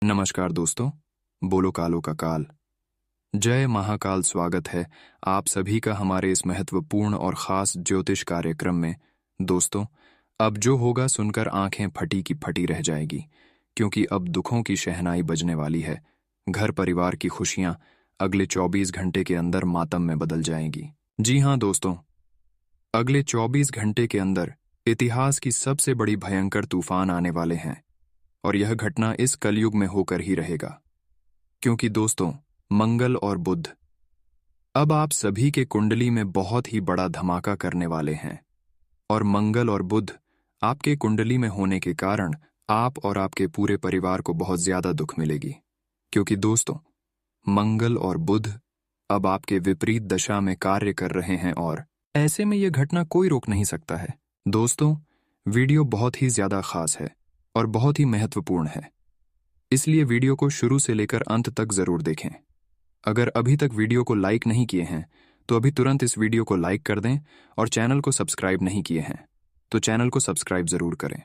नमस्कार दोस्तों, बोलो कालो का काल। जय महाकाल। स्वागत है आप सभी का हमारे इस महत्वपूर्ण और खास ज्योतिष कार्यक्रम में। दोस्तों, अब जो होगा सुनकर आंखें फटी की फटी रह जाएगी, क्योंकि अब दुखों की शहनाई बजने वाली है। घर परिवार की खुशियां अगले 24 घंटे के अंदर मातम में बदल जाएंगी। जी हाँ दोस्तों, अगले 24 घंटे के अंदर इतिहास की सबसे बड़ी भयंकर तूफान आने वाले हैं, और यह घटना इस कलयुग में होकर ही रहेगा। क्योंकि दोस्तों, मंगल और बुध अब आप सभी के कुंडली में बहुत ही बड़ा धमाका करने वाले हैं। और मंगल और बुध आपके कुंडली में होने के कारण आप और आपके पूरे परिवार को बहुत ज्यादा दुख मिलेगी। क्योंकि दोस्तों, मंगल और बुध अब आपके विपरीत दशा में कार्य कर रहे हैं, और ऐसे में यह घटना कोई रोक नहीं सकता है। दोस्तों, वीडियो बहुत ही ज्यादा खास है और बहुत ही महत्वपूर्ण है, इसलिए वीडियो को शुरू से लेकर अंत तक जरूर देखें। अगर अभी तक वीडियो को लाइक नहीं किए हैं तो अभी तुरंत इस वीडियो को लाइक कर दें, और चैनल को सब्सक्राइब नहीं किए हैं तो चैनल को सब्सक्राइब जरूर करें।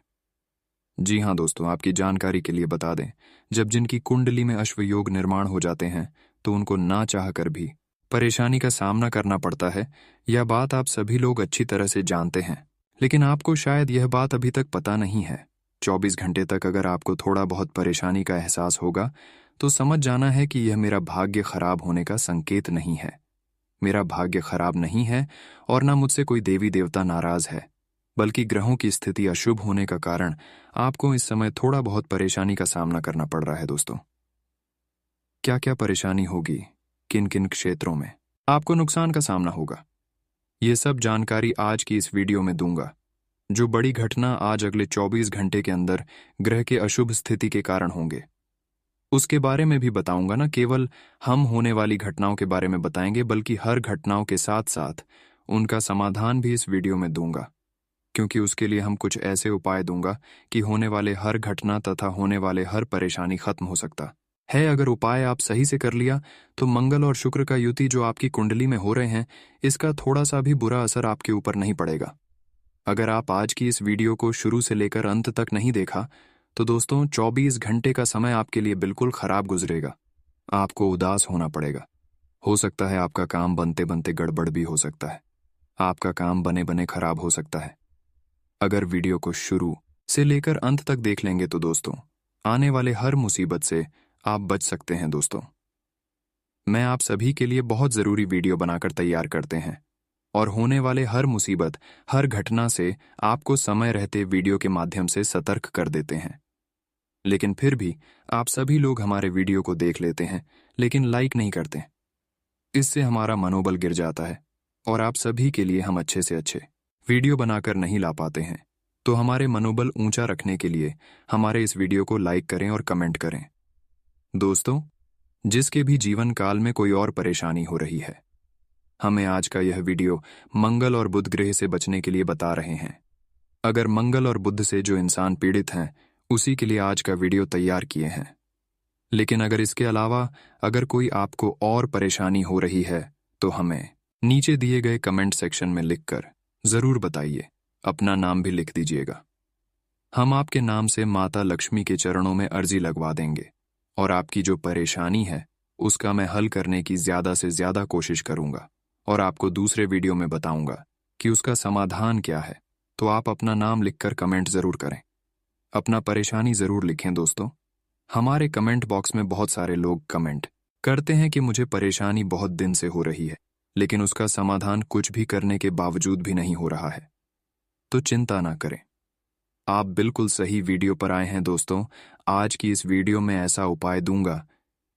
जी हाँ दोस्तों, आपकी जानकारी के लिए बता दें, जब जिनकी कुंडली में अश्व योग निर्माण हो जाते हैं तो उनको ना चाह कर भी परेशानी का सामना करना पड़ता है। यह बात आप सभी लोग अच्छी तरह से जानते हैं, लेकिन आपको शायद यह बात अभी तक पता नहीं है। 24 घंटे तक अगर आपको थोड़ा बहुत परेशानी का एहसास होगा तो समझ जाना है कि यह मेरा भाग्य खराब होने का संकेत नहीं है। मेरा भाग्य खराब नहीं है और ना मुझसे कोई देवी देवता नाराज है, बल्कि ग्रहों की स्थिति अशुभ होने का कारण आपको इस समय थोड़ा बहुत परेशानी का सामना करना पड़ रहा है। दोस्तों, क्या क्या परेशानी होगी, किन किन क्षेत्रों में आपको नुकसान का सामना होगा, ये सब जानकारी आज की इस वीडियो में दूंगा। जो बड़ी घटना आज अगले 24 घंटे के अंदर ग्रह के अशुभ स्थिति के कारण होंगे, उसके बारे में भी बताऊंगा। ना केवल हम होने वाली घटनाओं के बारे में बताएंगे, बल्कि हर घटनाओं के साथ साथ उनका समाधान भी इस वीडियो में दूंगा। क्योंकि उसके लिए हम कुछ ऐसे उपाय दूंगा कि होने वाले हर घटना तथा होने वाले हर परेशानी खत्म हो सकता है। अगर उपाय आप सही से कर लिया तो मंगल और शुक्र का युति जो आपकी कुंडली में हो रहे हैं, इसका थोड़ा सा भी बुरा असर आपके ऊपर नहीं पड़ेगा। अगर आप आज की इस वीडियो को शुरू से लेकर अंत तक नहीं देखा तो दोस्तों, 24 घंटे का समय आपके लिए बिल्कुल खराब गुजरेगा। आपको उदास होना पड़ेगा। हो सकता है आपका काम बनते बनते गड़बड़ भी हो सकता है। आपका काम बने बने खराब हो सकता है। अगर वीडियो को शुरू से लेकर अंत तक देख लेंगे तो दोस्तों, आने वाले हर मुसीबत से आप बच सकते हैं। दोस्तों, मैं आप सभी के लिए बहुत जरूरी वीडियो बनाकर तैयार करते हैं, और होने वाले हर मुसीबत, हर घटना से आपको समय रहते वीडियो के माध्यम से सतर्क कर देते हैं। लेकिन फिर भी आप सभी लोग हमारे वीडियो को देख लेते हैं, लेकिन लाइक नहीं करते। इससे हमारा मनोबल गिर जाता है, और आप सभी के लिए हम अच्छे से अच्छे वीडियो बनाकर नहीं ला पाते हैं। तो हमारे मनोबल ऊंचा रखने के लिए हमारे इस वीडियो को लाइक करें और कमेंट करें। दोस्तों, जिसके भी जीवन काल में कोई और परेशानी हो रही है, हमें आज का यह वीडियो मंगल और बुध ग्रह से बचने के लिए बता रहे हैं। अगर मंगल और बुध से जो इंसान पीड़ित हैं, उसी के लिए आज का वीडियो तैयार किए हैं। लेकिन अगर इसके अलावा अगर कोई आपको और परेशानी हो रही है तो हमें नीचे दिए गए कमेंट सेक्शन में लिखकर जरूर बताइए। अपना नाम भी लिख दीजिएगा। हम आपके नाम से माता लक्ष्मी के चरणों में अर्जी लगवा देंगे, और आपकी जो परेशानी है उसका मैं हल करने की ज्यादा से ज्यादा कोशिश करूंगा, और आपको दूसरे वीडियो में बताऊंगा कि उसका समाधान क्या है। तो आप अपना नाम लिखकर कमेंट जरूर करें, अपना परेशानी जरूर लिखें। दोस्तों, हमारे कमेंट बॉक्स में बहुत सारे लोग कमेंट करते हैं कि मुझे परेशानी बहुत दिन से हो रही है, लेकिन उसका समाधान कुछ भी करने के बावजूद भी नहीं हो रहा है। तो चिंता ना करें, आप बिल्कुल सही वीडियो पर आए हैं। दोस्तों, आज की इस वीडियो में ऐसा उपाय दूंगा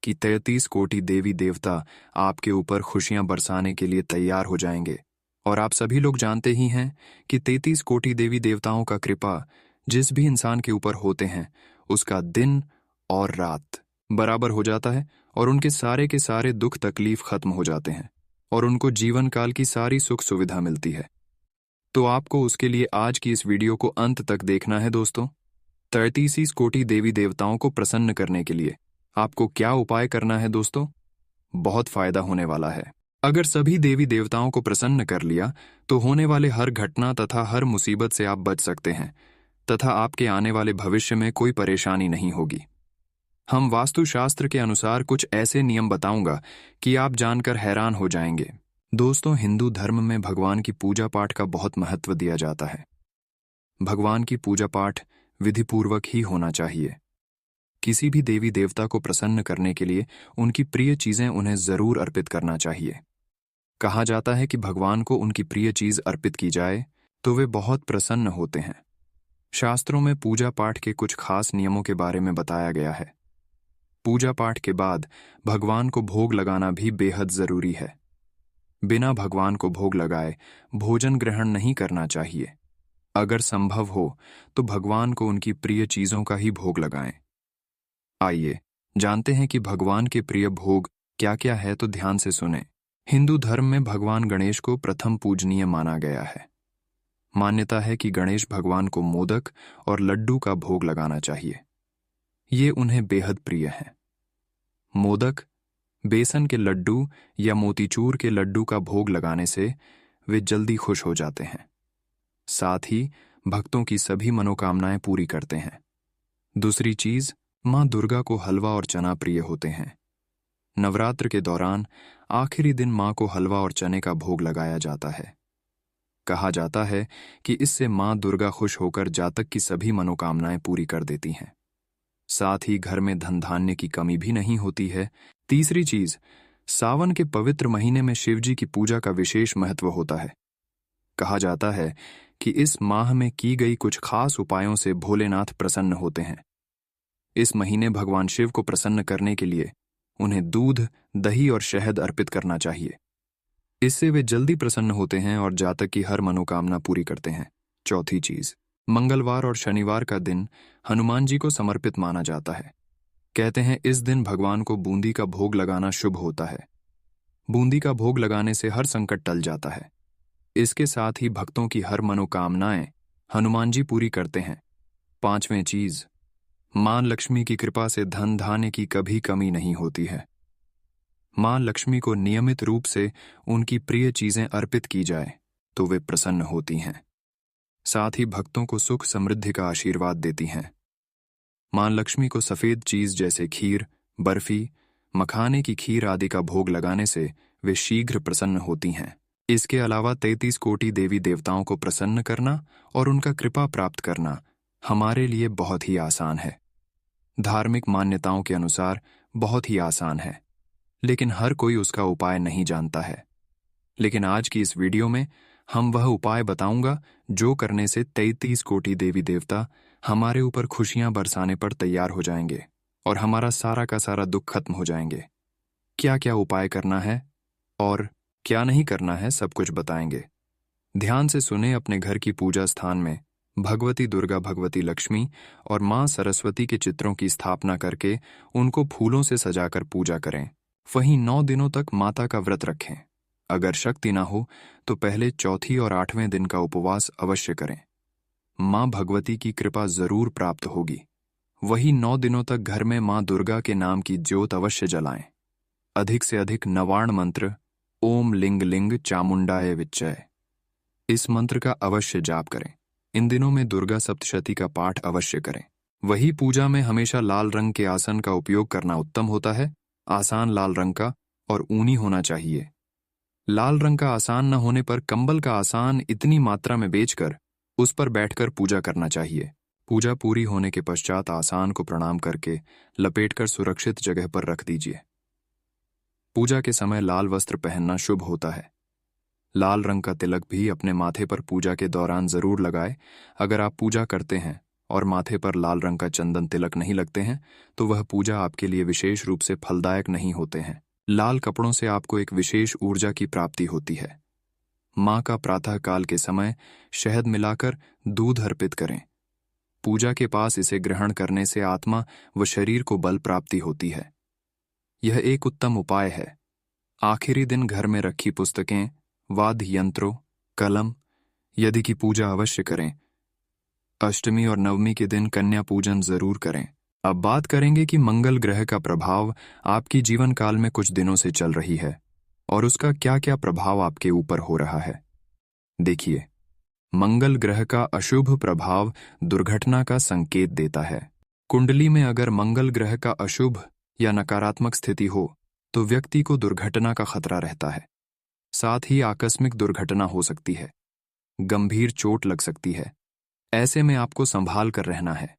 कि 33 कोटि देवी देवता आपके ऊपर खुशियां बरसाने के लिए तैयार हो जाएंगे। और आप सभी लोग जानते ही हैं कि 33 कोटि देवी देवताओं का कृपा जिस भी इंसान के ऊपर होते हैं, उसका दिन और रात बराबर हो जाता है, और उनके सारे के सारे दुख तकलीफ खत्म हो जाते हैं, और उनको जीवन काल की सारी सुख सुविधा मिलती है। तो आपको उसके लिए आज की इस वीडियो को अंत तक देखना है। दोस्तों, 33 कोटि देवी देवताओं को प्रसन्न करने के लिए आपको क्या उपाय करना है दोस्तों, बहुत फायदा होने वाला है। अगर सभी देवी देवताओं को प्रसन्न कर लिया तो होने वाले हर घटना तथा हर मुसीबत से आप बच सकते हैं, तथा आपके आने वाले भविष्य में कोई परेशानी नहीं होगी। हम वास्तुशास्त्र के अनुसार कुछ ऐसे नियम बताऊंगा कि आप जानकर हैरान हो जाएंगे। दोस्तों, हिंदू धर्म में भगवान की पूजा पाठ का बहुत महत्व दिया जाता है। भगवान की पूजा पाठ विधिपूर्वक ही होना चाहिए। किसी भी देवी देवता को प्रसन्न करने के लिए उनकी प्रिय चीजें उन्हें जरूर अर्पित करना चाहिए। कहा जाता है कि भगवान को उनकी प्रिय चीज अर्पित की जाए तो वे बहुत प्रसन्न होते हैं। शास्त्रों में पूजा पाठ के कुछ खास नियमों के बारे में बताया गया है। पूजा पाठ के बाद भगवान को भोग लगाना भी बेहद जरूरी है। बिना भगवान को भोग लगाए भोजन ग्रहण नहीं करना चाहिए। अगर संभव हो तो भगवान को उनकी प्रिय चीजों का ही भोग लगाएं। आइए जानते हैं कि भगवान के प्रिय भोग क्या क्या है, तो ध्यान से सुनें। हिंदू धर्म में भगवान गणेश को प्रथम पूजनीय माना गया है। मान्यता है कि गणेश भगवान को मोदक और लड्डू का भोग लगाना चाहिए। ये उन्हें बेहद प्रिय हैं। मोदक, बेसन के लड्डू या मोतीचूर के लड्डू का भोग लगाने से वे जल्दी खुश हो जाते हैं। साथ ही भक्तों की सभी मनोकामनाएं पूरी करते हैं। दूसरी चीज, मां दुर्गा को हलवा और चना प्रिय होते हैं। नवरात्र के दौरान आखिरी दिन मां को हलवा और चने का भोग लगाया जाता है। कहा जाता है कि इससे मां दुर्गा खुश होकर जातक की सभी मनोकामनाएं पूरी कर देती हैं। साथ ही घर में धन धान्य की कमी भी नहीं होती है। तीसरी चीज, सावन के पवित्र महीने में शिवजी की पूजा का विशेष महत्व होता है। कहा जाता है कि इस माह में की गई कुछ खास उपायों से भोलेनाथ प्रसन्न होते हैं। इस महीने भगवान शिव को प्रसन्न करने के लिए उन्हें दूध, दही और शहद अर्पित करना चाहिए। इससे वे जल्दी प्रसन्न होते हैं और जातक की हर मनोकामना पूरी करते हैं। चौथी चीज, मंगलवार और शनिवार का दिन हनुमान जी को समर्पित माना जाता है। कहते हैं इस दिन भगवान को बूंदी का भोग लगाना शुभ होता है। बूंदी का भोग लगाने से हर संकट टल जाता है। इसके साथ ही भक्तों की हर मनोकामनाएं हनुमान जी पूरी करते हैं। पांचवें चीज, मां लक्ष्मी की कृपा से धन धान्य की कभी कमी नहीं होती है। मां लक्ष्मी को नियमित रूप से उनकी प्रिय चीजें अर्पित की जाए तो वे प्रसन्न होती हैं। साथ ही भक्तों को सुख समृद्धि का आशीर्वाद देती हैं। मां लक्ष्मी को सफेद चीज जैसे खीर, बर्फी, मखाने की खीर आदि का भोग लगाने से वे शीघ्र प्रसन्न होती हैं। इसके अलावा 33 कोटि देवी देवताओं को प्रसन्न करना और उनका कृपा प्राप्त करना हमारे लिए बहुत ही आसान है। धार्मिक मान्यताओं के अनुसार बहुत ही आसान है, लेकिन हर कोई उसका उपाय नहीं जानता है। लेकिन आज की इस वीडियो में हम वह उपाय बताऊंगा जो करने से 33 कोटि देवी देवता हमारे ऊपर खुशियां बरसाने पर तैयार हो जाएंगे और हमारा सारा का सारा दुख खत्म हो जाएंगे। क्या क्या उपाय करना है और क्या नहीं करना है, सब कुछ बताएंगे। ध्यान से सुने। अपने घर की पूजा स्थान में भगवती दुर्गा, भगवती लक्ष्मी और मां सरस्वती के चित्रों की स्थापना करके उनको फूलों से सजाकर पूजा करें। वहीं 9 दिनों तक माता का व्रत रखें। अगर शक्ति ना हो तो पहले चौथी और 8वें दिन का उपवास अवश्य करें। मां भगवती की कृपा जरूर प्राप्त होगी। वही 9 दिनों तक घर में मां दुर्गा के नाम की ज्योत अवश्य जलाएं। अधिक से अधिक नवार्ण मंत्र ओम लिंग लिंग चामुंडाय विच्चय, इस मंत्र का अवश्य जाप करें। इन दिनों में दुर्गा सप्तशती का पाठ अवश्य करें। वही पूजा में हमेशा लाल रंग के आसन का उपयोग करना उत्तम होता है। आसान लाल रंग का और ऊनी होना चाहिए। लाल रंग का आसान न होने पर कंबल का आसान इतनी मात्रा में बेचकर उस पर बैठकर पूजा करना चाहिए। पूजा पूरी होने के पश्चात आसान को प्रणाम करके लपेटकर सुरक्षित जगह पर रख दीजिए। पूजा के समय लाल वस्त्र पहनना शुभ होता है। लाल रंग का तिलक भी अपने माथे पर पूजा के दौरान जरूर लगाए। अगर आप पूजा करते हैं और माथे पर लाल रंग का चंदन तिलक नहीं लगते हैं तो वह पूजा आपके लिए विशेष रूप से फलदायक नहीं होते हैं। लाल कपड़ों से आपको एक विशेष ऊर्जा की प्राप्ति होती है। मां का प्रातः काल के समय शहद मिलाकर दूध अर्पित करें। पूजा के पास इसे ग्रहण करने से आत्मा व शरीर को बल प्राप्ति होती है। यह एक उत्तम उपाय है। आखिरी दिन घर में रखी पुस्तकें, वाद्य यंत्रों, कलम यदि की पूजा अवश्य करें। अष्टमी और नवमी के दिन कन्या पूजन जरूर करें। अब बात करेंगे कि मंगल ग्रह का प्रभाव आपकी जीवन काल में कुछ दिनों से चल रही है और उसका क्या क्या प्रभाव आपके ऊपर हो रहा है। देखिए, मंगल ग्रह का अशुभ प्रभाव दुर्घटना का संकेत देता है। कुंडली में अगर मंगल ग्रह का अशुभ या नकारात्मक स्थिति हो तो व्यक्ति को दुर्घटना का खतरा रहता है। साथ ही आकस्मिक दुर्घटना हो सकती है, गंभीर चोट लग सकती है। ऐसे में आपको संभाल कर रहना है।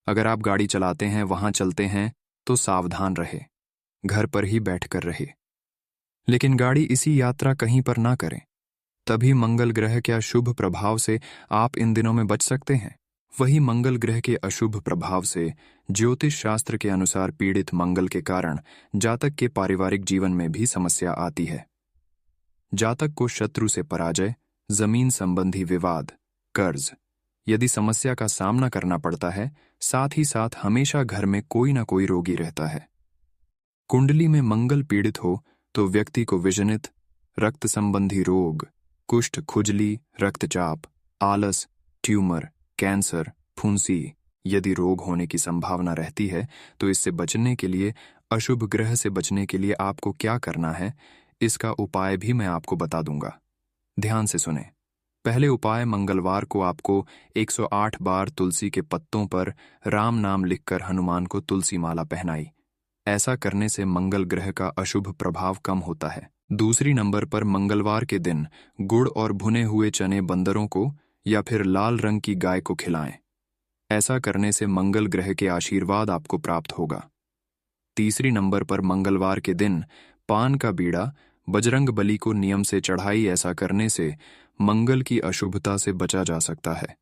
अगर आप गाड़ी चलाते हैं, वहां चलते हैं, तो सावधान रहे, घर पर ही बैठकर रहे। लेकिन गाड़ी इसी यात्रा कहीं पर ना करें। तभी मंगल ग्रह के अशुभ प्रभाव से आप इन दिनों में बच सकते हैं। वही मंगल ग्रह के अशुभ प्रभाव से ज्योतिष शास्त्र के अनुसार पीड़ित मंगल के कारण जातक के पारिवारिक जीवन में भी समस्या आती है। जातक को शत्रु से पराजय, जमीन संबंधी विवाद, कर्ज यदि समस्या का सामना करना पड़ता है। साथ ही साथ हमेशा घर में कोई ना कोई रोगी रहता है। कुंडली में मंगल पीड़ित हो तो व्यक्ति को विषनित, रक्त संबंधी रोग, कुष्ठ, खुजली, रक्तचाप, आलस, ट्यूमर, कैंसर, फुंसी यदि रोग होने की संभावना रहती है। तो इससे बचने के लिए, अशुभ ग्रह से बचने के लिए आपको क्या करना है, इसका उपाय भी मैं आपको बता दूंगा। ध्यान से सुने। पहले उपाय, मंगलवार को आपको 108 बार तुलसी के पत्तों पर राम नाम लिखकर हनुमान को तुलसी माला पहनाई। ऐसा करने से मंगल ग्रह का अशुभ प्रभाव कम होता है। दूसरी नंबर पर, मंगलवार के दिन गुड़ और भुने हुए चने बंदरों को या फिर लाल रंग की गाय को खिलाएं। ऐसा करने से मंगल ग्रह के आशीर्वाद आपको प्राप्त होगा। तीसरी नंबर पर, मंगलवार के दिन पान का बीड़ा बजरंग बली को नियम से चढ़ाई। ऐसा करने से मंगल की अशुभता से बचा जा सकता है।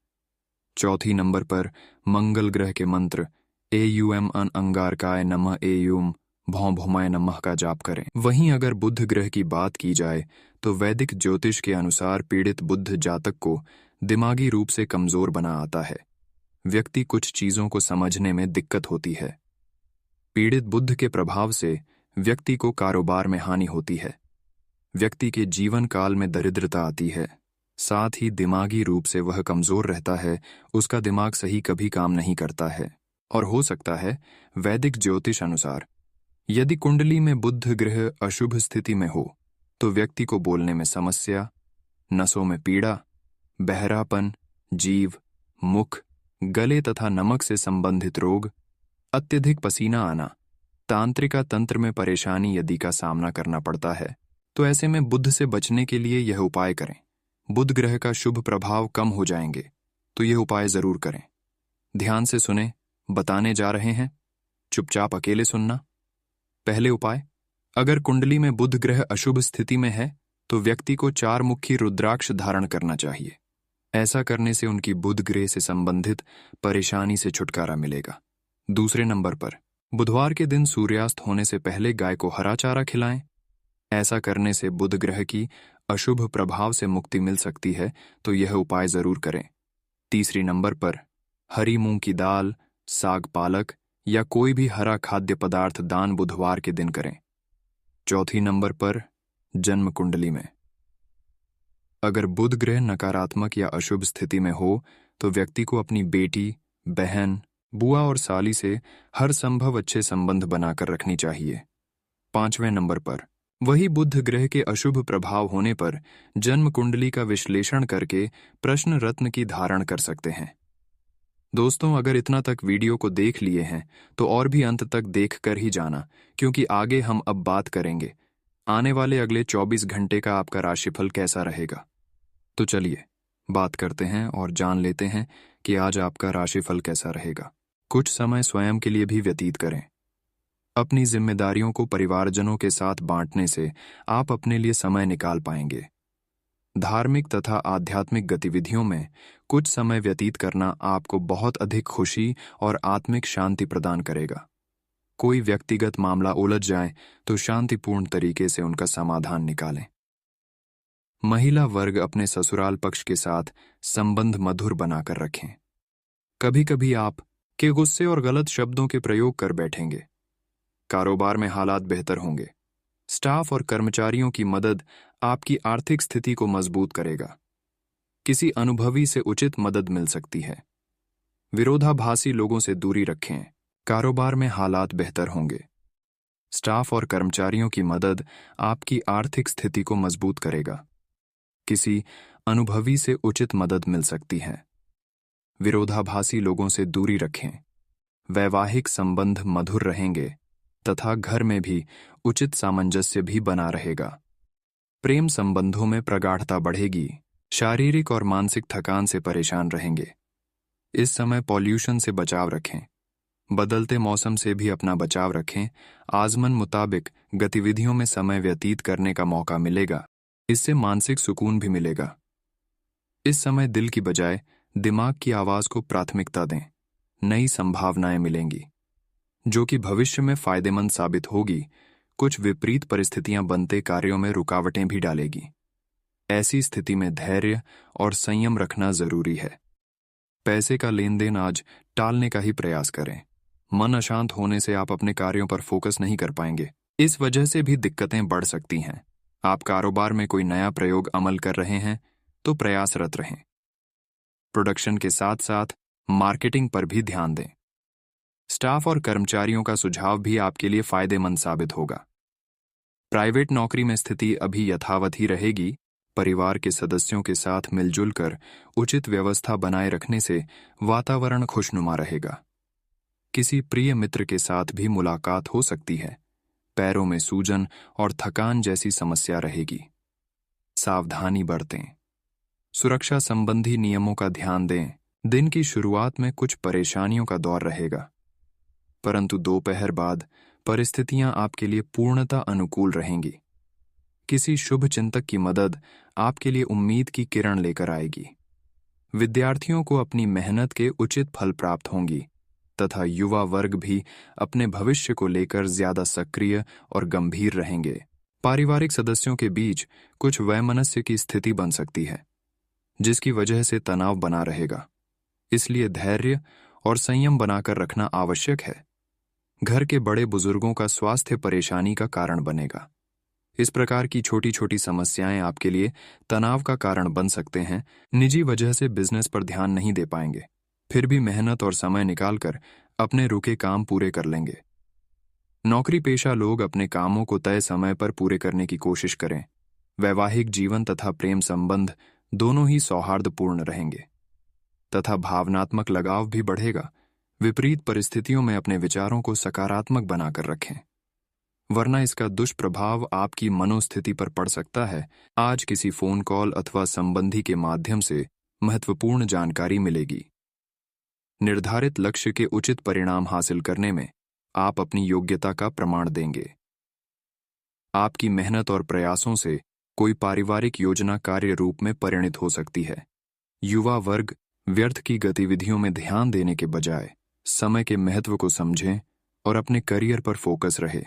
चौथी नंबर पर, मंगल ग्रह के मंत्र एयूएम अन अंगारकाय नमः एयूम भौं भौमाय नमः का जाप करें। वहीं अगर बुध ग्रह की बात की जाए तो वैदिक ज्योतिष के अनुसार पीड़ित बुध जातक को दिमागी रूप से कमजोर बना आता है। व्यक्ति कुछ चीजों को समझने में दिक्कत होती है। पीड़ित बुध के प्रभाव से व्यक्ति को कारोबार में हानि होती है। व्यक्ति के जीवन काल में दरिद्रता आती है। साथ ही दिमागी रूप से वह कमजोर रहता है। उसका दिमाग सही कभी काम नहीं करता है। और हो सकता है, वैदिक ज्योतिष अनुसार यदि कुंडली में बुध ग्रह अशुभ स्थिति में हो तो व्यक्ति को बोलने में समस्या, नसों में पीड़ा, बहरापन, जीव, मुख, गले तथा नमक से संबंधित रोग, अत्यधिक पसीना आना, तांत्रिका तंत्र में परेशानी यदि का सामना करना पड़ता है। तो ऐसे में बुध से बचने के लिए यह उपाय करें। बुध ग्रह का शुभ प्रभाव कम हो जाएंगे तो यह उपाय जरूर करें। ध्यान से सुने, बताने जा रहे हैं, चुपचाप अकेले सुनना। पहले उपाय, अगर कुंडली में बुध ग्रह अशुभ स्थिति में है तो व्यक्ति को 4 मुखी रुद्राक्ष धारण करना चाहिए। ऐसा करने से उनकी बुध ग्रह से संबंधित परेशानी से छुटकारा मिलेगा। दूसरे नंबर पर, बुधवार के दिन सूर्यास्त होने से पहले गाय को हरा चारा खिलाएं। ऐसा करने से बुध ग्रह की अशुभ प्रभाव से मुक्ति मिल सकती है, तो यह उपाय जरूर करें। तीसरी नंबर पर, हरी मूंग की दाल, साग पालक या कोई भी हरा खाद्य पदार्थ दान बुधवार के दिन करें। चौथी नंबर पर, जन्म कुंडली में अगर बुध ग्रह नकारात्मक या अशुभ स्थिति में हो तो व्यक्ति को अपनी बेटी, बहन, बुआ और साली से हर संभव अच्छे संबंध बनाकर रखनी चाहिए। 5वें नंबर पर, वही बुध ग्रह के अशुभ प्रभाव होने पर जन्म कुंडली का विश्लेषण करके प्रश्न रत्न की धारण कर सकते हैं। दोस्तों, अगर इतना तक वीडियो को देख लिए हैं तो और भी अंत तक देख कर ही जाना, क्योंकि आगे हम अब बात करेंगे आने वाले अगले 24 घंटे का आपका राशिफल कैसा रहेगा। तो चलिए बात करते हैं और जान लेते हैं कि आज आपका राशिफल कैसा रहेगा। कुछ समय स्वयं के लिए भी व्यतीत करें। अपनी जिम्मेदारियों को परिवारजनों के साथ बांटने से आप अपने लिए समय निकाल पाएंगे। धार्मिक तथा आध्यात्मिक गतिविधियों में कुछ समय व्यतीत करना आपको बहुत अधिक खुशी और आत्मिक शांति प्रदान करेगा। कोई व्यक्तिगत मामला उलझ जाए तो शांतिपूर्ण तरीके से उनका समाधान निकालें। महिला वर्ग अपने ससुराल पक्ष के साथ संबंध मधुर बनाकर रखें। कभी कभी आप के गुस्से और गलत शब्दों के प्रयोग कर बैठेंगे। कारोबार में हालात बेहतर होंगे। स्टाफ और कर्मचारियों की मदद आपकी आर्थिक स्थिति को मजबूत करेगा। किसी अनुभवी से उचित मदद मिल सकती है। विरोधाभासी लोगों से दूरी रखें। कारोबार में हालात बेहतर होंगे। स्टाफ और कर्मचारियों की मदद आपकी आर्थिक स्थिति को मजबूत करेगा। किसी अनुभवी से उचित मदद मिल सकती है। विरोधाभासी लोगों से दूरी रखें। वैवाहिक संबंध मधुर रहेंगे तथा घर में भी उचित सामंजस्य भी बना रहेगा। प्रेम संबंधों में प्रगाढ़ता बढ़ेगी। शारीरिक और मानसिक थकान से परेशान रहेंगे। इस समय पॉल्यूशन से बचाव रखें। बदलते मौसम से भी अपना बचाव रखें। आजमन मुताबिक गतिविधियों में समय व्यतीत करने का मौका मिलेगा। इससे मानसिक सुकून भी मिलेगा। इस समय दिल की बजाय दिमाग की आवाज को प्राथमिकता दें। नई संभावनाएं मिलेंगी जो कि भविष्य में फायदेमंद साबित होगी। कुछ विपरीत परिस्थितियां बनते कार्यों में रुकावटें भी डालेगी। ऐसी स्थिति में धैर्य और संयम रखना जरूरी है। पैसे का लेन देन आज टालने का ही प्रयास करें। मन अशांत होने से आप अपने कार्यों पर फोकस नहीं कर पाएंगे। इस वजह से भी दिक्कतें बढ़ सकती हैं। आप कारोबार में कोई नया प्रयोग अमल कर रहे हैं तो प्रयासरत रहें। प्रोडक्शन के साथ साथ मार्केटिंग पर भी ध्यान दें। स्टाफ और कर्मचारियों का सुझाव भी आपके लिए फायदेमंद साबित होगा। प्राइवेट नौकरी में स्थिति अभी यथावत ही रहेगी। परिवार के सदस्यों के साथ मिलजुल कर उचित व्यवस्था बनाए रखने से वातावरण खुशनुमा रहेगा। किसी प्रिय मित्र के साथ भी मुलाकात हो सकती है। पैरों में सूजन और थकान जैसी समस्या रहेगी। सावधानी बरतें। सुरक्षा संबंधी नियमों का ध्यान दें। दिन की शुरुआत में कुछ परेशानियों का दौर रहेगा, परंतु दोपहर बाद परिस्थितियां आपके लिए पूर्णतः अनुकूल रहेंगी। किसी शुभ चिंतक की मदद आपके लिए उम्मीद की किरण लेकर आएगी। विद्यार्थियों को अपनी मेहनत के उचित फल प्राप्त होंगी तथा युवा वर्ग भी अपने भविष्य को लेकर ज्यादा सक्रिय और गंभीर रहेंगे। पारिवारिक सदस्यों के बीच कुछ वैमनस्य की स्थिति बन सकती है, जिसकी वजह से तनाव बना रहेगा। इसलिए धैर्य और संयम बनाकर रखना आवश्यक है। घर के बड़े बुजुर्गों का स्वास्थ्य परेशानी का कारण बनेगा। इस प्रकार की छोटी छोटी समस्याएं आपके लिए तनाव का कारण बन सकते हैं। निजी वजह से बिजनेस पर ध्यान नहीं दे पाएंगे, फिर भी मेहनत और समय निकालकर अपने रुके काम पूरे कर लेंगे। नौकरी पेशा लोग अपने कामों को तय समय पर पूरे करने की कोशिश करें। वैवाहिक जीवन तथा प्रेम संबंध दोनों ही सौहार्दपूर्ण रहेंगे तथा भावनात्मक लगाव भी बढ़ेगा। विपरीत परिस्थितियों में अपने विचारों को सकारात्मक बनाकर रखें, वरना इसका दुष्प्रभाव आपकी मनोस्थिति पर पड़ सकता है। आज किसी फोन कॉल अथवा संबंधी के माध्यम से महत्वपूर्ण जानकारी मिलेगी। निर्धारित लक्ष्य के उचित परिणाम हासिल करने में आप अपनी योग्यता का प्रमाण देंगे। आपकी मेहनत और प्रयासों से कोई पारिवारिक योजना कार्य रूप में परिणित हो सकती है। युवा वर्ग व्यर्थ की गतिविधियों में ध्यान देने के बजाय समय के महत्व को समझें और अपने करियर पर फोकस रहे।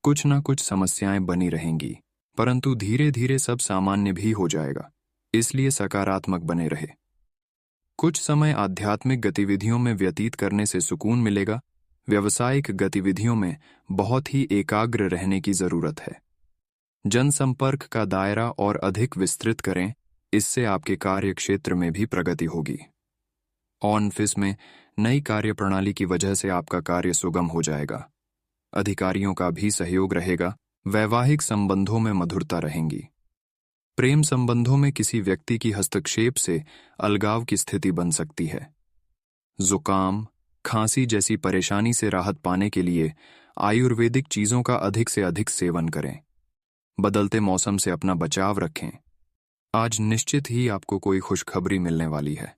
कुछ न कुछ समस्याएं बनी रहेंगी, परंतु धीरे धीरे सब सामान्य भी हो जाएगा। इसलिए सकारात्मक बने रहे। कुछ समय आध्यात्मिक गतिविधियों में व्यतीत करने से सुकून मिलेगा। व्यावसायिक गतिविधियों में बहुत ही एकाग्र रहने की जरूरत है। जनसंपर्क का दायरा और अधिक विस्तृत करें, इससे आपके कार्य क्षेत्र में भी प्रगति होगी। ऑफिस में नई कार्यप्रणाली की वजह से आपका कार्य सुगम हो जाएगा। अधिकारियों का भी सहयोग रहेगा। वैवाहिक संबंधों में मधुरता रहेंगी। प्रेम संबंधों में किसी व्यक्ति की हस्तक्षेप से अलगाव की स्थिति बन सकती है। जुकाम, खांसी जैसी परेशानी से राहत पाने के लिए आयुर्वेदिक चीजों का अधिक से अधिक सेवन करें। बदलते मौसम से अपना बचाव रखें। आज निश्चित ही आपको कोई खुशखबरी मिलने वाली है।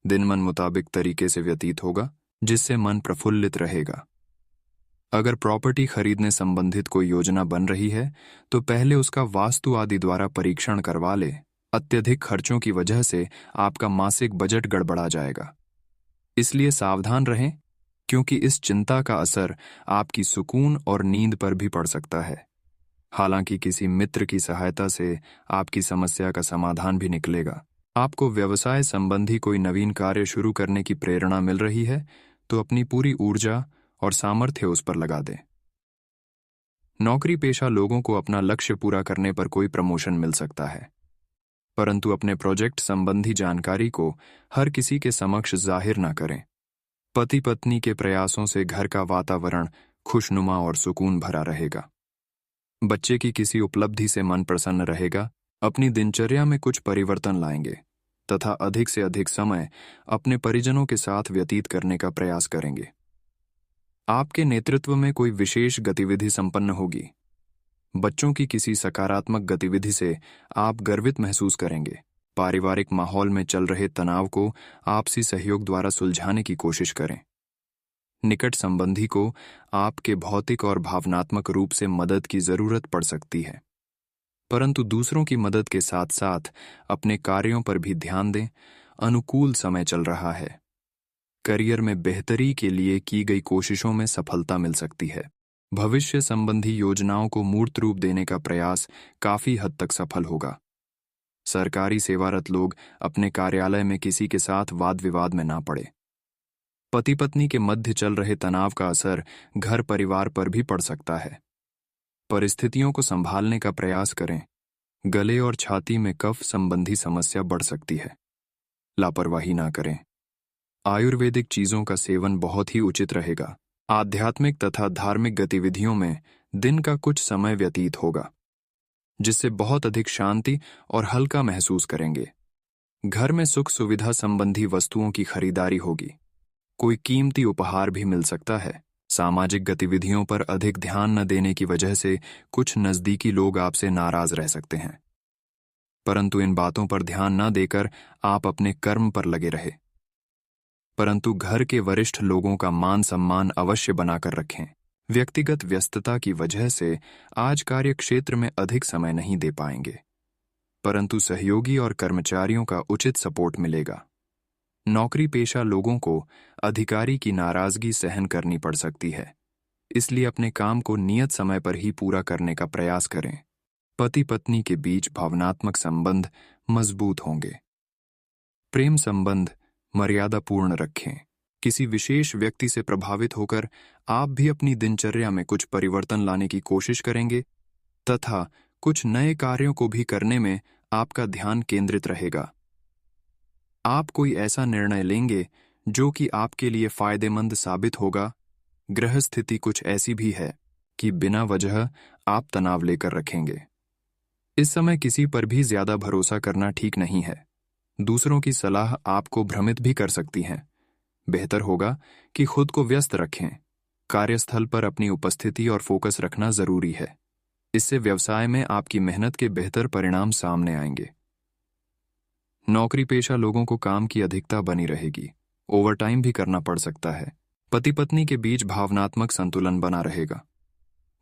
दिन मन मुताबिक तरीके से व्यतीत होगा, जिससे मन प्रफुल्लित रहेगा। अगर प्रॉपर्टी खरीदने संबंधित कोई योजना बन रही है तो पहले उसका वास्तु आदि द्वारा परीक्षण करवा ले। अत्यधिक खर्चों की वजह से आपका मासिक बजट गड़बड़ा जाएगा। इसलिए सावधान रहें, क्योंकि इस चिंता का असर आपकी सुकून और नींद पर भी पड़ सकता है। हालांकि किसी मित्र की सहायता से आपकी समस्या का समाधान भी निकलेगा। आपको व्यवसाय संबंधी कोई नवीन कार्य शुरू करने की प्रेरणा मिल रही है तो अपनी पूरी ऊर्जा और सामर्थ्य उस पर लगा दें। नौकरी पेशा लोगों को अपना लक्ष्य पूरा करने पर कोई प्रमोशन मिल सकता है, परंतु अपने प्रोजेक्ट संबंधी जानकारी को हर किसी के समक्ष जाहिर न करें। पति पत्नी के प्रयासों से घर का वातावरण खुशनुमा और सुकून भरा रहेगा। बच्चे की किसी उपलब्धि से मन प्रसन्न रहेगा। अपनी दिनचर्या में कुछ परिवर्तन लाएंगे तथा अधिक से अधिक समय अपने परिजनों के साथ व्यतीत करने का प्रयास करेंगे। आपके नेतृत्व में कोई विशेष गतिविधि संपन्न होगी। बच्चों की किसी सकारात्मक गतिविधि से आप गर्वित महसूस करेंगे। पारिवारिक माहौल में चल रहे तनाव को आपसी सहयोग द्वारा सुलझाने की कोशिश करें। निकट संबंधी को आपके भौतिक और भावनात्मक रूप से मदद की जरूरत पड़ सकती है, परंतु दूसरों की मदद के साथ साथ अपने कार्यों पर भी ध्यान दें। अनुकूल समय चल रहा है। करियर में बेहतरी के लिए की गई कोशिशों में सफलता मिल सकती है। भविष्य संबंधी योजनाओं को मूर्त रूप देने का प्रयास काफी हद तक सफल होगा। सरकारी सेवारत लोग अपने कार्यालय में किसी के साथ वाद विवाद में ना पड़े। पति पत्नी के मध्य चल रहे तनाव का असर घर परिवार पर भी पड़ सकता है। परिस्थितियों को संभालने का प्रयास करें। गले और छाती में कफ संबंधी समस्या बढ़ सकती है। लापरवाही ना करें। आयुर्वेदिक चीजों का सेवन बहुत ही उचित रहेगा। आध्यात्मिक तथा धार्मिक गतिविधियों में दिन का कुछ समय व्यतीत होगा, जिससे बहुत अधिक शांति और हल्का महसूस करेंगे। घर में सुख सुविधा संबंधी वस्तुओं की खरीदारी होगी। कोई कीमती उपहार भी मिल सकता है। सामाजिक गतिविधियों पर अधिक ध्यान न देने की वजह से कुछ नजदीकी लोग आपसे नाराज रह सकते हैं, परंतु इन बातों पर ध्यान न देकर आप अपने कर्म पर लगे रहे। परंतु घर के वरिष्ठ लोगों का मान सम्मान अवश्य बनाकर रखें। व्यक्तिगत व्यस्तता की वजह से आज कार्य क्षेत्र में अधिक समय नहीं दे पाएंगे, परंतु सहयोगी और कर्मचारियों का उचित सपोर्ट मिलेगा। नौकरी पेशा लोगों को अधिकारी की नाराजगी सहन करनी पड़ सकती है, इसलिए अपने काम को नियत समय पर ही पूरा करने का प्रयास करें। पति पत्नी के बीच भावनात्मक संबंध मजबूत होंगे। प्रेम संबंध मर्यादापूर्ण रखें। किसी विशेष व्यक्ति से प्रभावित होकर आप भी अपनी दिनचर्या में कुछ परिवर्तन लाने की कोशिश करेंगे तथा कुछ नए कार्यों को भी करने में आपका ध्यान केंद्रित रहेगा। आप कोई ऐसा निर्णय लेंगे जो कि आपके लिए फायदेमंद साबित होगा। ग्रह स्थिति कुछ ऐसी भी है कि बिना वजह आप तनाव लेकर रखेंगे। इस समय किसी पर भी ज्यादा भरोसा करना ठीक नहीं है। दूसरों की सलाह आपको भ्रमित भी कर सकती है। बेहतर होगा कि खुद को व्यस्त रखें। कार्यस्थल पर अपनी उपस्थिति और फोकस रखना जरूरी है। इससे व्यवसाय में आपकी मेहनत के बेहतर परिणाम सामने आएंगे। नौकरी पेशा लोगों को काम की अधिकता बनी रहेगी। ओवरटाइम भी करना पड़ सकता है। पति पत्नी के बीच भावनात्मक संतुलन बना रहेगा।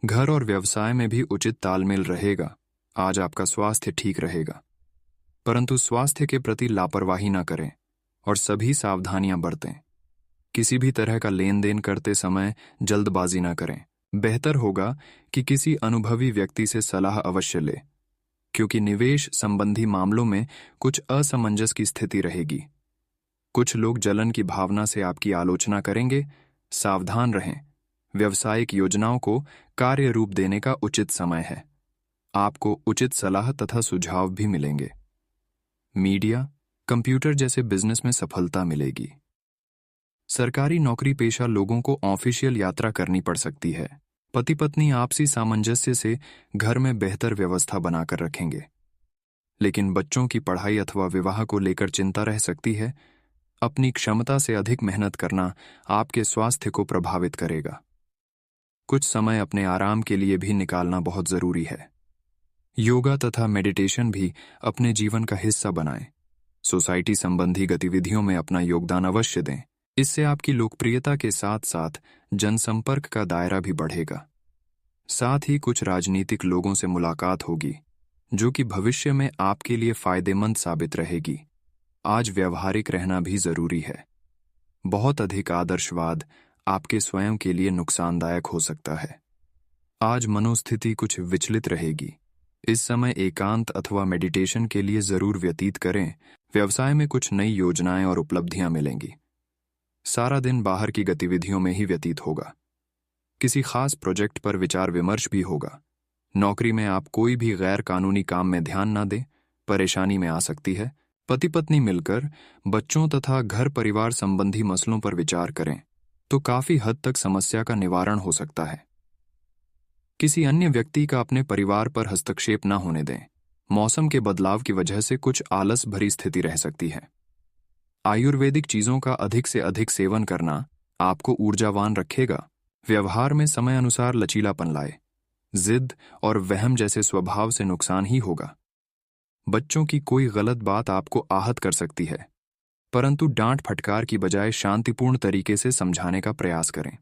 घर और व्यवसाय में भी उचित तालमेल रहेगा। आज आपका स्वास्थ्य ठीक रहेगा, परंतु स्वास्थ्य के प्रति लापरवाही न करें और सभी सावधानियां बरतें। किसी भी तरह का लेन देन करते समय जल्दबाजी न करें। बेहतर होगा कि किसी अनुभवी व्यक्ति से सलाह अवश्य लें, क्योंकि निवेश संबंधी मामलों में कुछ असमंजस की स्थिति रहेगी। कुछ लोग जलन की भावना से आपकी आलोचना करेंगे। सावधान रहें। व्यावसायिक योजनाओं को कार्य रूप देने का उचित समय है। आपको उचित सलाह तथा सुझाव भी मिलेंगे। मीडिया, कंप्यूटर जैसे बिजनेस में सफलता मिलेगी। सरकारी नौकरी पेशा लोगों को ऑफिशियल यात्रा करनी पड़ सकती है। पति पत्नी आपसी सामंजस्य से घर में बेहतर व्यवस्था बनाकर रखेंगे, लेकिन बच्चों की पढ़ाई अथवा विवाह को लेकर चिंता रह सकती है। अपनी क्षमता से अधिक मेहनत करना आपके स्वास्थ्य को प्रभावित करेगा। कुछ समय अपने आराम के लिए भी निकालना बहुत जरूरी है। योगा तथा मेडिटेशन भी अपने जीवन का हिस्सा बनाएं। सोसाइटी संबंधी गतिविधियों में अपना योगदान अवश्य दें। इससे आपकी लोकप्रियता के साथ साथ जनसंपर्क का दायरा भी बढ़ेगा। साथ ही कुछ राजनीतिक लोगों से मुलाकात होगी, जो कि भविष्य में आपके लिए फायदेमंद साबित रहेगी। आज व्यवहारिक रहना भी जरूरी है। बहुत अधिक आदर्शवाद आपके स्वयं के लिए नुकसानदायक हो सकता है। आज मनोस्थिति कुछ विचलित रहेगी। इस समय एकांत अथवा मेडिटेशन के लिए जरूर व्यतीत करें। व्यवसाय में कुछ नई योजनाएं और उपलब्धियां मिलेंगी। सारा दिन बाहर की गतिविधियों में ही व्यतीत होगा। किसी खास प्रोजेक्ट पर विचार विमर्श भी होगा। नौकरी में आप कोई भी गैर कानूनी काम में ध्यान ना दें, परेशानी में आ सकती है। पति पत्नी मिलकर बच्चों तथा घर परिवार संबंधी मसलों पर विचार करें तो काफी हद तक समस्या का निवारण हो सकता है। किसी अन्य व्यक्ति का अपने परिवार पर हस्तक्षेप न होने दें। मौसम के बदलाव की वजह से कुछ आलस भरी स्थिति रह सकती है। आयुर्वेदिक चीजों का अधिक से अधिक सेवन करना आपको ऊर्जावान रखेगा। व्यवहार में समय अनुसार लचीलापन लाए। जिद और वहम जैसे स्वभाव से नुकसान ही होगा। बच्चों की कोई गलत बात आपको आहत कर सकती है, परंतु डांट फटकार की बजाय शांतिपूर्ण तरीके से समझाने का प्रयास करें।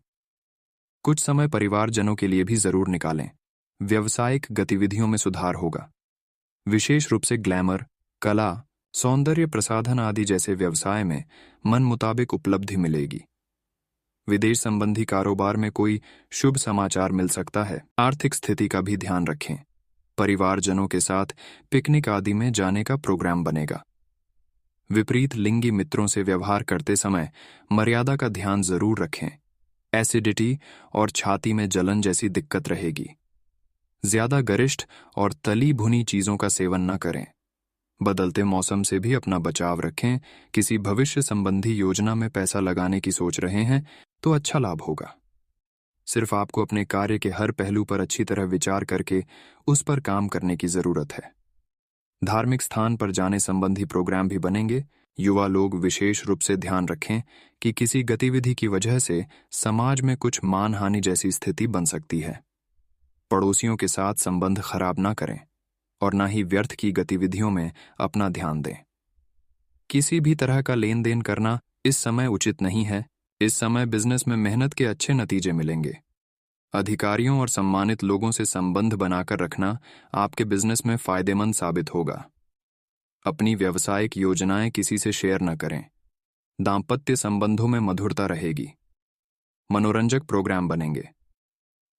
कुछ समय परिवारजनों के लिए भी जरूर निकालें। व्यावसायिक गतिविधियों में सुधार होगा। विशेष रूप से ग्लैमर, कला, सौंदर्य प्रसाधन आदि जैसे व्यवसाय में मन मुताबिक उपलब्धि मिलेगी। विदेश संबंधी कारोबार में कोई शुभ समाचार मिल सकता है। आर्थिक स्थिति का भी ध्यान रखें। परिवारजनों के साथ पिकनिक आदि में जाने का प्रोग्राम बनेगा। विपरीत लिंगी मित्रों से व्यवहार करते समय मर्यादा का ध्यान जरूर रखें। एसिडिटी और छाती में जलन जैसी दिक्कत रहेगी। ज्यादा गरिष्ठ और तली भुनी चीजों का सेवन न करें। बदलते मौसम से भी अपना बचाव रखें। किसी भविष्य संबंधी योजना में पैसा लगाने की सोच रहे हैं तो अच्छा लाभ होगा। सिर्फ आपको अपने कार्य के हर पहलू पर अच्छी तरह विचार करके उस पर काम करने की जरूरत है। धार्मिक स्थान पर जाने संबंधी प्रोग्राम भी बनेंगे। युवा लोग विशेष रूप से ध्यान रखें कि किसी गतिविधि की वजह से समाज में कुछ मानहानि जैसी स्थिति बन सकती है। पड़ोसियों के साथ संबंध खराब ना करें और ना ही व्यर्थ की गतिविधियों में अपना ध्यान दें। किसी भी तरह का लेन देन करना इस समय उचित नहीं है। इस समय बिजनेस में मेहनत के अच्छे नतीजे मिलेंगे। अधिकारियों और सम्मानित लोगों से संबंध बनाकर रखना आपके बिजनेस में फायदेमंद साबित होगा। अपनी व्यावसायिक योजनाएं किसी से शेयर न करें। दाम्पत्य संबंधों में मधुरता रहेगी। मनोरंजक प्रोग्राम बनेंगे।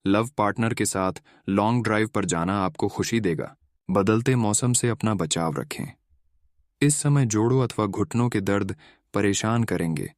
लव पार्टनर के साथ लॉन्ग ड्राइव पर जाना आपको खुशी देगा। बदलते मौसम से अपना बचाव रखें। इस समय जोड़ों अथवा घुटनों के दर्द परेशान करेंगे।